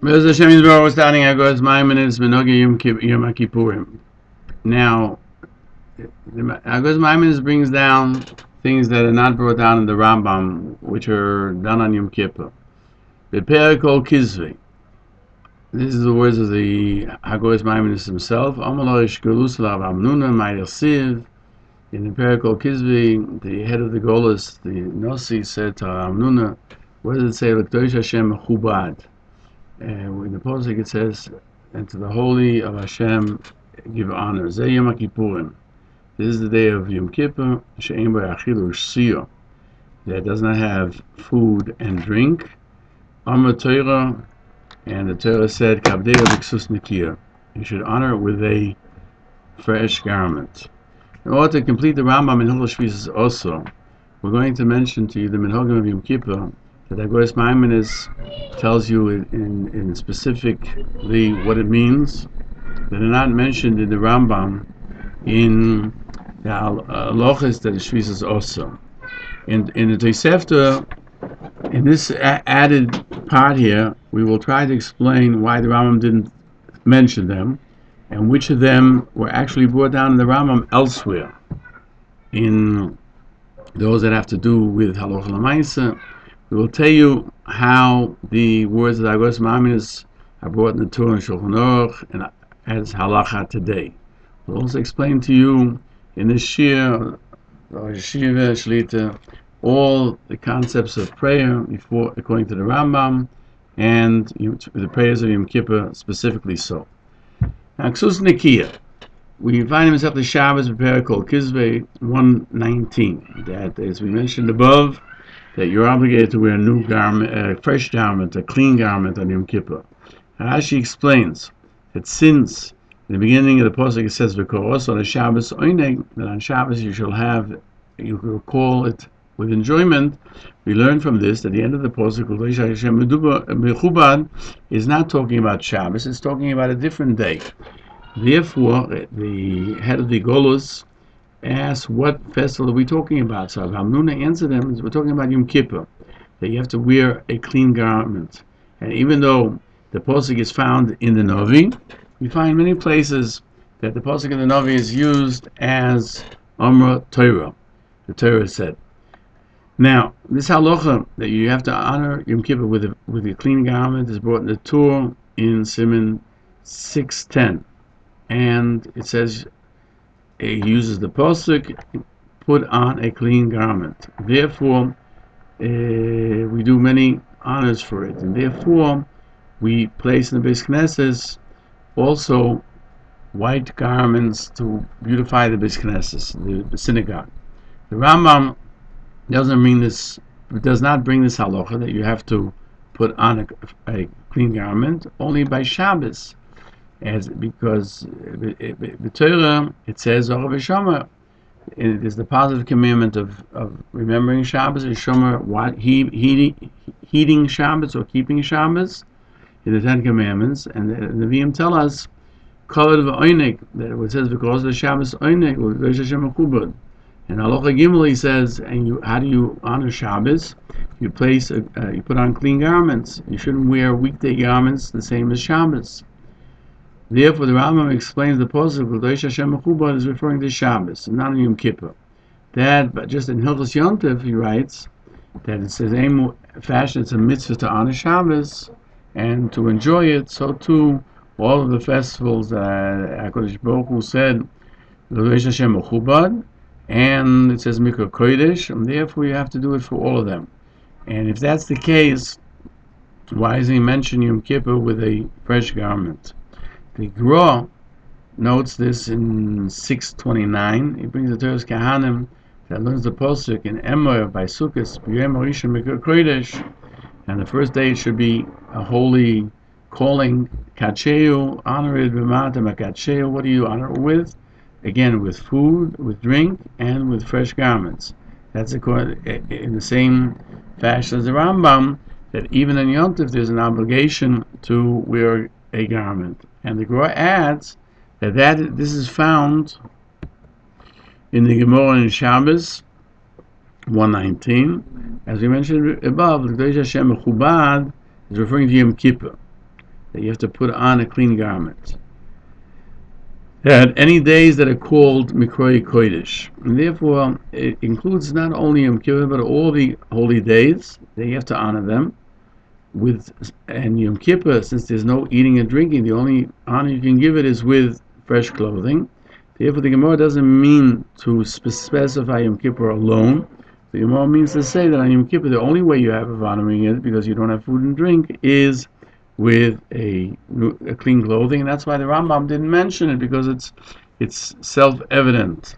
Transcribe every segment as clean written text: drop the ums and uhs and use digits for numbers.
Bez Hashem Yisrael, we're starting Hagaos Maimonios Menogi Yom HaKippurim. Now, Hagaos Maimonios brings down things that are not brought down in the Rambam, which are done on Yom Kippur. The Perikol Kizvi. This is the words of the Hagaos Maimonios himself. Amalor Ishkelus Lav Amnuna Ma'ir Siv. In the Perikol Kizvi, the head of the Golas, the Nossi, said to Amnuna, what does it say? L'Kdosh Hashem Chubad. In the Pasuk it says, and to the holy of Hashem give honor. Zeh Yom HaKippurim. This is the day of Yom Kippur, she'ein bo yachilu shiur, that does not have food and drink. Amar Torah, and the Torah said, Kabdei b'ksus nikir. You should honor it with a fresh garment. In order to complete the Rambam in Hilchos Yom also, we're going to mention to you the Minhagim of Yom Kippur, that Hagaos Maimonios tells you in specifically what it means, that are not mentioned in the Rambam in the halachos that is shvisas also. In the Tosefta, in this added part here, we will try to explain why the Rambam didn't mention them, and which of them were actually brought down in the Rambam elsewhere, in those that have to do with halacha l'maisa. We will tell you how the words of the Hagaos Maimonios are brought in the Torah and Shulchan Aruch and as halacha today. We'll also explain to you in this shiur, shlit, all the concepts of prayer before, according to the Rambam, and the prayers of Yom Kippur specifically so. Now, Ksus Nikia, we find himself the Shabbos prepared called Kizvei 119, that as we mentioned above, that you're obligated to wear a new garment, a fresh garment, a clean garment on Yom Kippur. And Rashi explains that since in the beginning of the pasuk it says "V'koros on a Shabbos oineg," that on Shabbos you will call it with enjoyment. We learn from this at the end of the pasuk is not talking about Shabbos; it's talking about a different day. Therefore, the head of the Golus asked, what festival are we talking about? So Hamnuna answered them, we're talking about Yom Kippur, that you have to wear a clean garment. And even though the pasuk is found in the Navi, we find many places that the pasuk in the Navi is used as Amra Torah. The Torah said. Now, this halacha that you have to honor Yom Kippur with a clean garment is brought in the Torah in Siman 6:10, and it says, he uses the pasuk, put on a clean garment. Therefore, we do many honors for it, and therefore we place in the Beis Knesses also white garments to beautify the Beis Knesses, the synagogue. The Rambam does not bring this halacha that you have to put on a clean garment only by Shabbos. Because the Torah, it says, it is the positive commandment of remembering Shabbos, and Shomer, heeding Shabbos or keeping Shabbos in the Ten Commandments. And the Nevi'im tell us, that it says, because of the Shabbos oinek, and Halacha Gimel, he says, how do you honor Shabbos? You put on clean garments. You shouldn't wear weekday garments the same as Shabbos. Therefore, the Rambam explains the pasuk "L'Kdosh Hashem Mechubad" is referring to Shabbos, not on Yom Kippur. But just in Hilchos Yom HaKippurim, he writes that it says, fashion, it's a mitzvah to honor Shabbos and to enjoy it. So too, all of the festivals that HaKadosh Baruch Hu said, "L'Kdosh Hashem Mechubad," and it says Mikra Kodesh, and therefore you have to do it for all of them. And if that's the case, why does he mention Yom Kippur with a fresh garment? The Gra notes this in 629. He brings the Torah's Kahanim that learns the pasuk in Emor by Sukkot, B'yom Rishon Mikra Kodesh, and the first day it should be a holy calling. Kacheu, honor it b'mata makacheu. What do you honor it with? Again, with food, with drink, and with fresh garments. That's in the same fashion as the Rambam, that even in Yom Tov there's an obligation to wear a garment. And the Gra adds that this is found in the Gemara in Shabbos 119. As we mentioned above, the L'Kdosh Hashem Mechubad is referring to Yom Kippur. that you have to put on a clean garment. That any days that are called Mikroi Kodesh. And therefore, it includes not only Yom Kippur, but all the holy days, that you have to honor them. And Yom Kippur, since there's no eating and drinking, the only honor you can give it is with fresh clothing. Therefore, the Gemara doesn't mean to specify Yom Kippur alone. The Gemara means to say that on Yom Kippur, the only way you have of honoring it, because you don't have food and drink, is with a clean clothing. And that's why the Rambam didn't mention it, because it's self-evident.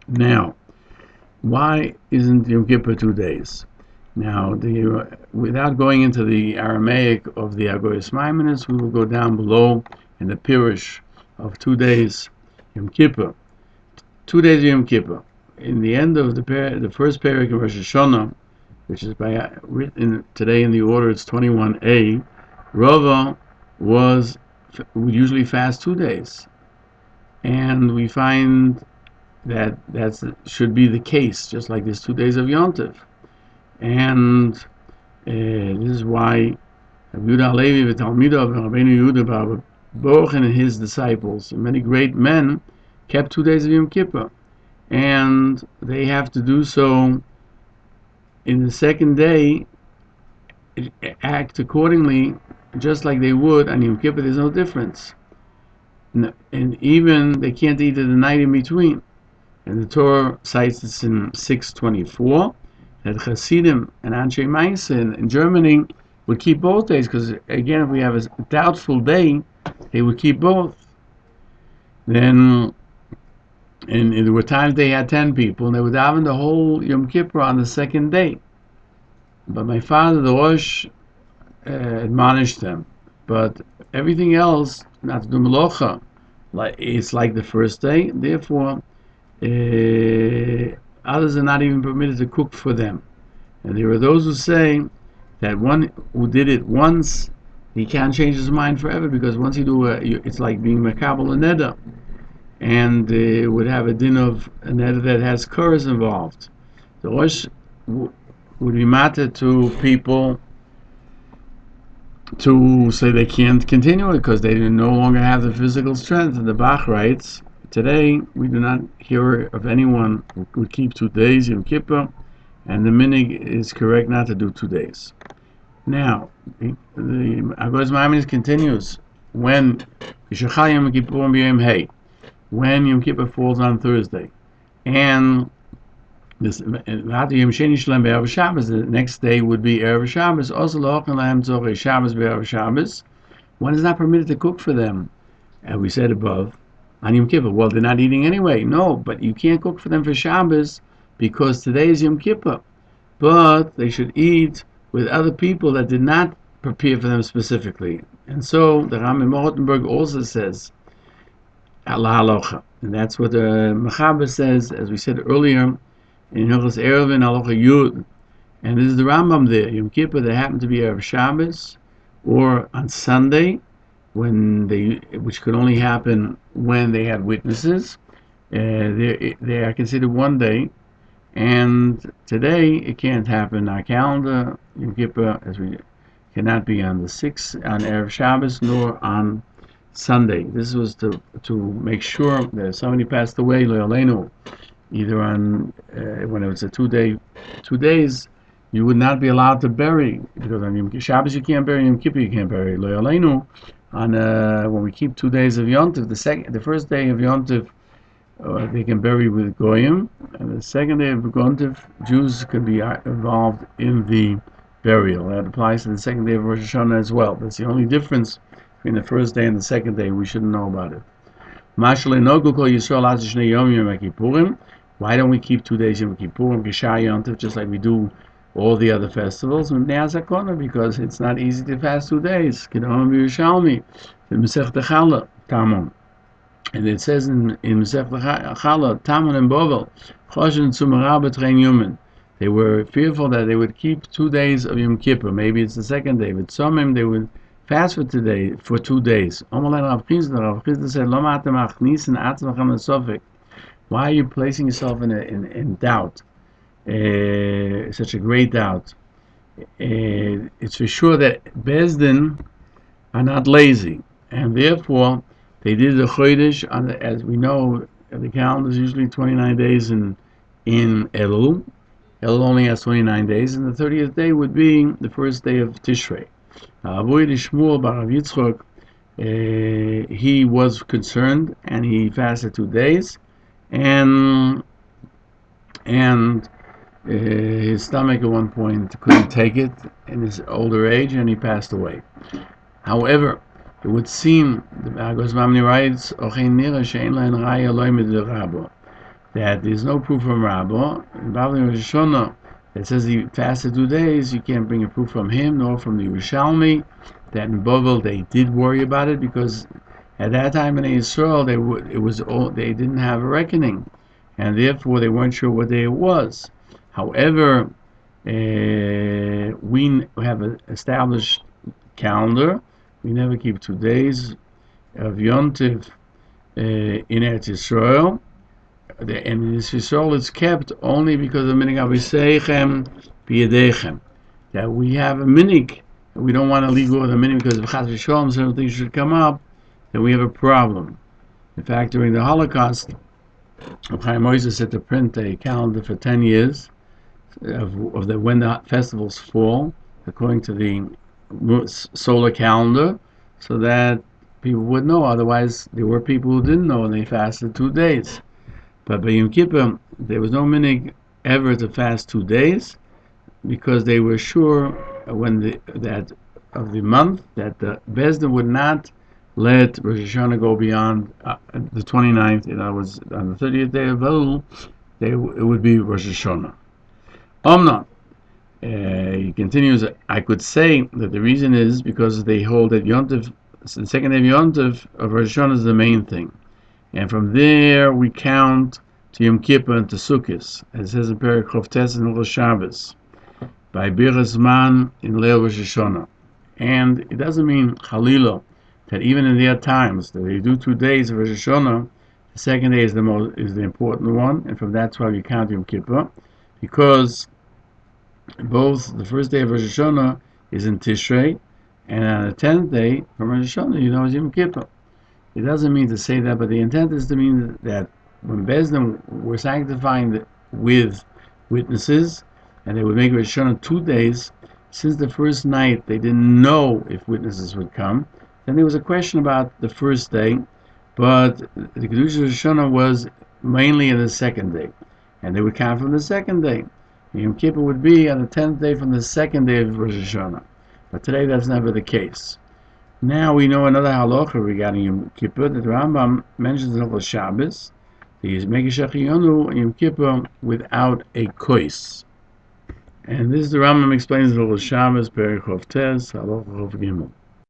Now, why isn't Yom Kippur 2 days? Now, without going into the Aramaic of the Hagaos Maimonios, we will go down below in the Peirush of 2 days Yom Kippur. 2 days of Yom Kippur. In the end of the first parak of Rosh Hashanah, which is written today in the order, it's 21a, Rava would usually fast 2 days. And we find that should be the case, just like there's 2 days of Yom Tov. And this is why Yehuda Halevi, the Talmid of Rabbeinu Yehuda Bar Bochen and his disciples, and many great men, kept 2 days of Yom Kippur. And they have to do so in the second day, act accordingly, just like they would on Yom Kippur. There's no difference. And even they can't eat it the night in between. And the Torah cites this in 624, that Hasidim and Anshe Mainz in Germany would keep both days, because again, if we have a doubtful day, they would keep both. Then, and there were times they had 10 people, and they would daven the whole Yom Kippur on the second day. But my father, the Rosh, admonished them. But everything else, not to do melacha, it's like the first day. Therefore, others are not even permitted to cook for them. And there are those who say that one who did it once, he can't change his mind forever, because once you do it's like being makabel a neder, and it would have a din of a neder that has kurs involved. The Rosh would be matter to people to say they can't continue it because they no longer have the physical strength. And the Bach writes, today we do not hear of anyone who would keep 2 days Yom Kippur, and the minig is correct not to do 2 days. Now, the Hagaos Maimonios continues, when Yom Kippur falls on Thursday, and the next day would be Erev Shabbos. Also, one is not permitted to cook for them, as we said above, on Yom Kippur. Well, they're not eating anyway. No, but you can't cook for them for Shabbos because today is Yom Kippur. But they should eat with other people that did not prepare for them specifically. And so the Rambam Rothenburg also says, Allah halacha. And that's what the Mechaber says, as we said earlier, in Hilchos Erev and Halacha Yud. And this is the Rambam there. Yom Kippur, they happen to be Erev Shabbos, or on Sunday, which could only happen when they had witnesses. They are considered 1 day. And today, it can't happen. Our calendar, Yom Kippur, as we cannot be on the 6th, on Erev Shabbos, nor on Sunday. This was to make sure that if somebody passed away, Lo Yaleinu, either on when it was a 2 days, you would not be allowed to bury, because on Yom Shabbos you can't bury, Yom Kippur you can't bury. Lo Yaleinu, on when we keep 2 days of Yom Tov, the first day of Yom Tov, they can bury with Goyim, and the second day of Yom Tov, Jews can be involved in the burial. That applies to the second day of Rosh Hashanah as well. That's the only difference between the first day and the second day. We shouldn't know about it. Why don't we keep 2 days Yom Kippurim, Yom Tov, just like we do all the other festivals? Because it's not easy to fast 2 days. And it says in Masech Chala, Taman and Bovel, they were fearful that they would keep 2 days of Yom Kippur. Maybe it's the second day, but some of them they would fast for 2 days. Rav Chisda said, why are you placing yourself in doubt? Such a great doubt. It's for sure that Bezdin are not lazy, and therefore they did the Chodesh, as we know, the calendar is usually 29 days in Elul. Elul only has 29 days, and the 30th day would be the first day of Tishrei. Avoid Shmuel bar Rav Yitzchok, he was concerned, and he fasted 2 days, and his stomach at one point couldn't take it in his older age, and he passed away. However, it would seem, the Hagaos Family writes, that there's no proof from Rabbah. In Bavli Rosh Hashanah, it says he fasted 2 days. You can't bring a proof from him, nor from the Yerushalmi. That in Bovel they did worry about it, because at that time in Israel they didn't have a reckoning, and therefore they weren't sure what day it was. However, we have an established calendar. We never keep 2 days of Yom Tiv in Eretz Yisrael. And in Yisrael it's kept only because of minig aviseichem b'yedechem. That we have a minig, we don't want to leave go with a minig because if chas v'sholom certain things should come up, then we have a problem. In fact, during the Holocaust, Maimonios had to print a calendar for 10 years of when the festivals fall, according to the solar calendar, so that people would know. Otherwise, there were people who didn't know, and they fasted 2 days. But by Yom Kippur, there was no minig ever to fast 2 days, because they were sure that of the month that the Bezdin would not let Rosh Hashanah go beyond the 29th. In other words, on the 30th day of Elul, it would be Rosh Hashanah. He continues, I could say that the reason is because they hold that Yom Tov, the second day of Yom Tov of Rosh Hashanah is the main thing. And from there we count to Yom Kippur and to Sukkot, as it says in Perek Chovtes and Hilchos Shabbos, by Birchas Man in Leil Rosh Hashanah. And it doesn't mean Chalila that even in their times that they do 2 days of Rosh Hashanah, the second day is the important one, and from that's why we count Yom Kippur, because both the first day of Rosh Hashanah is in Tishrei, and on the 10th day from Rosh Hashanah, is Yom Kippur. It doesn't mean to say that, but the intent is to mean that when Bezdin were sanctifying with witnesses, and they would make Rosh Hashanah 2 days, since the first night they didn't know if witnesses would come, then there was a question about the first day, but the Kedusha Rosh Hashanah was mainly on the second day, and they would count from the second day. Yom Kippur would be on the 10th day from the second day of Rosh Hashanah, but today that's never the case. Now we know another halacha regarding Yom Kippur that Rambam mentions in Hilchos Shabbos. He is making Shechiyonu Yom Kippur without a kois. And this the Rambam explains in Hilchos Shabbos, Perek Chovtes, halacha Chof Gimel.